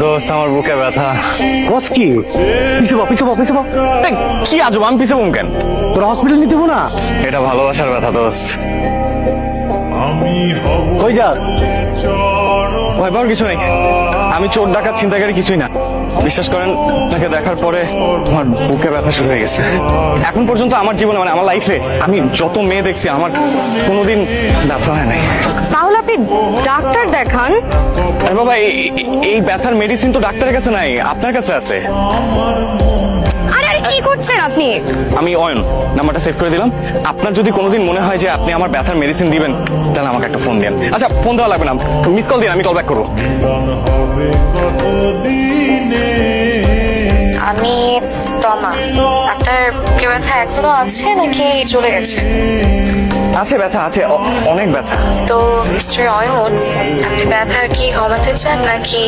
দোস্ত আমার বুকে ব্যথা। কস কি? কি আজব, আমি পিছে বম কেন? তোর হসপিটাল নিতে না? এটা ভালোবাসার ব্যথা দোস্ত। কই যাস? ভয় পাওয়ার কিছু নেই, আমি চোর ডাকাত ছিনতাইকারী কিছুই না। বিশ্বাস করেন, তাকে দেখার পরে আমার বুকে ব্যথা শুরু হয়ে গেছে। এখন পর্যন্ত আমার জীবনে মানে আমার লাইফে আমি যত মেয়ে দেখছি আমার কোনোদিন ব্যথা হয় নাই। তাহলে আপনি ডাক্তার দেখান। আরে বাবা, এই ব্যথার মেডিসিন তো ডাক্তারের কাছে নাই, আপনার কাছে আছে। আরে কি করছেন আপনি? আমি অয়ন, নাম্বারটা সেভ করে দিলাম। আপনার যদি কোনোদিন মনে হয় যে আপনি আমার ব্যথার মেডিসিন দিবেন, তাহলে আমাকে একটা ফোন দেন। আচ্ছা, ফোন দেওয়া লাগবে না, মিস কল দিন, আমি কল ব্যাক করবো। আমি তমা। আপনার বুকে ব্যথা এখনো আছে নাকি চলে গেছে? আছে, ব্যথা আছে, অনেক ব্যথা। তো মিস্টার অয়ন, আপনি ব্যথা কি কমাতে চান নাকি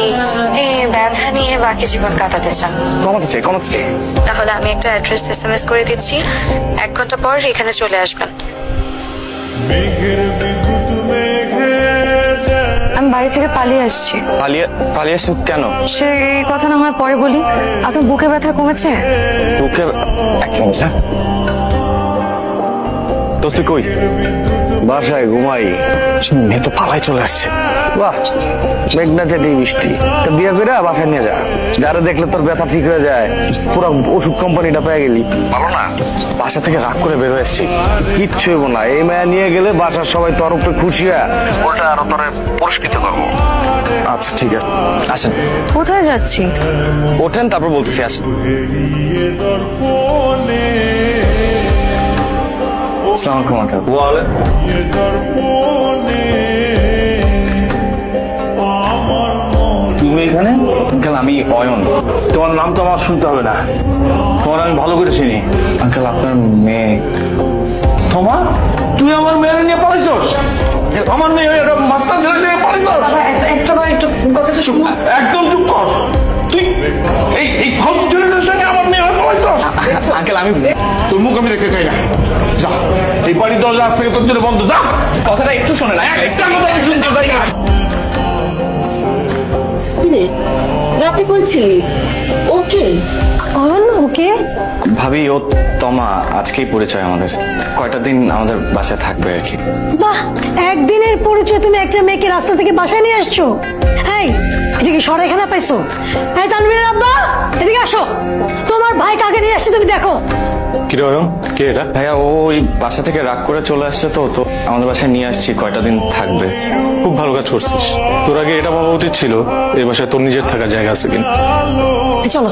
ব্যথা নিয়ে বাকি জীবন কাটাতে চান? কমাতে চাই। তাহলে আমি একটা অ্যাড্রেস SMS করে দিচ্ছি, 1 ঘন্টা পর এখানে চলে আসবেন। আমি বাড়ি থেকে পালিয়ে আসছি। পালিয়ে আসছেন কেন? সেই কথা না হয় পরে বলি। আপনার বুকে ব্যথা কমেছে? বুকে এক মিনিট। দোস্ত কই? বাসায় ঘুমাই। মেয়ে তো পালাই চলে আসছে। বাহ, মেঘনা চাটি বৃষ্টি। তো বিয়ে করে বাসায় নিয়ে যা, যারা দেখলে তোর ব্যথা ঠিক হয়ে যায়। পুরো ওষুধ কোম্পানিটা পেয়ে গেলি, ভালো না? বাসা থেকে রাগ করে বের হয়ে এসছি। কিচ্ছু হইব না, এই মায়া নিয়ে গেলে বাসার সবাই তোর উপরে খুশি হয়, ওটা আরো তোর পুরস্কৃত করবো। আচ্ছা ঠিক আছে, আসেন। কোথায় যাচ্ছি? ওঠেন, তারপর বলতেছি, আসেন। আসসালামু আলাইকুম। তুমি এখানে? আঙ্কেল, আমি অয়ন। তোমার নাম তো আমার শুনতে হবে না, তোমার আমি ভালো করে চিনি। আঙ্কেল, আপনার মেয়ে। তোমার? তুই আমার মেয়ে নিয়ে পালাইছস? আমার মেয়ে মাস্টার ছেলে নিয়ে পালাইছস? একটু কথাটা শুনুন। একদম চুপ কর। তুই এই ফালতু ছেলেটার সঙ্গে আমার মেয়ে পালাইছস? আঙ্কেল, আমি তোর মুখ আমি দেখতে চাই না। যা, এই বাড়ির দরজা আজ থেকে তোর জন্য বন্ধ। যা, কথাটা একটু শোনে না। একটা কথা আমি শুনতে চাই না। রাতে বলছিলি ওকে? ওকে ভাবি, ও তমা। আজকেই পরিচয় আমাদের, কয়টা দিন আমাদের বাসায় থাকবে আর কি। বাহ, একদিনের পরিচয় তুমি একটা মেয়েকে রাস্তা থেকে বাসায় নিয়ে আসছো? এই, এটা কি সরাইখানা পাইছো? এই তানভীরের আব্বা, এদিকে আসো। তোমার ভাই কাকে নিয়ে আসছে তুমি দেখো। কি রে অয়ন, কে এটা? ভাইয়া, ও ওই বাসা থেকে রাগ করে চলে আসছে, তো আমাদের বাসায় নিয়ে আসছি, কয়টা দিন থাকবে। খুব ভালো কাজ করছিস। তোর আগে এটা ভাবা উচিত ছিল এই বাসায় তোর নিজের থাকার জায়গা আছে কিনা। চলো।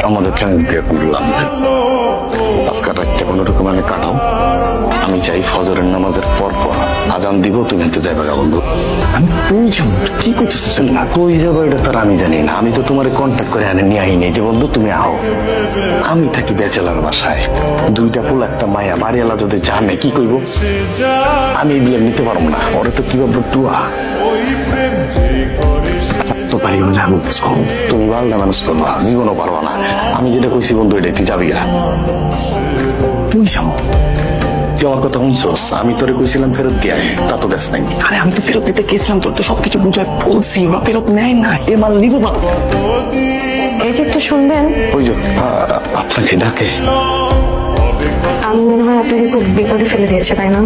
আমাদের ফ্রেন্ডস দিয়ে করলাম, আজকাল রাতটা কোনো রকম আমি কাটাও। আমি চাই ফজরের নামাজের পর আজান দিব, তুমি হাতে যাবে গা বন্ধু। আমি বুঝলাম কি করতেছিস না, কই যাবো এটা তার আমি জানি না। আমি তো তোমার কন্ট্যাক্ট করে আনে নিয়ে আইনি যে বন্ধু তুমি আও। আমি থাকি বেচেলার বাসায়, 2টা ফুল একটা মায়া, বাড়িওয়ালা যদি জানে কি কইব? আমি এই বিয়ে নিতে পারবো না, ওরা তো কি ভাববো তুয়া। তো পারি যাবো, তুমি বাল্লা মানুষ করবা, জীবনও পারবা না। আমি যেটা কইছি বন্ধু, এটা তুই যাবি গা। তুই যাবো, তুই আমার কথা শুনছস? আমি তোরে কইছিলাম ফেরত দিয়ে, তা তো দেশ নাই। আরে আমি তো ফেরত দিতে গেছিলাম, তোর তো সবকিছু বুঝায় বলছি, ওরা ফেরত নেয় না, এ মাল নিব না। এই যে একটু শুনবেন। ওই যে আপনাকে ডাকে। আমি মনে হয় আপনাকে খুব বিপদে ফেলে দিয়েছে, তাই না?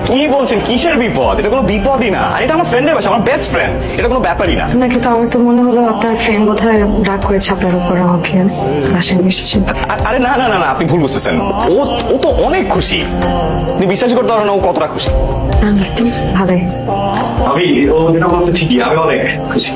কি বলছেন? কিসের বিপদ? এটা কোনো বিপদই না। আর এটা আমার ফ্রেন্ডের বাসা, আমার বেস্ট ফ্রেন্ড। এটা কোনো ব্যাপারই না। নাকি তো আমার তো মনে হলো আপনার ফ্রেন্ড বোধহয় রাগ করেছে আপনার উপর, আমাকে বাসায় নিয়ে এসেছে। আরে না না না না, আপনি ভুল বুঝতেছেন। ও তো অনেক খুশি, আপনি বিশ্বাস করতে পারেন না ও কতটা খুশি। ভালোই। আমি ও যেটা বলছে ঠিকই, আমি অনেক খুশি।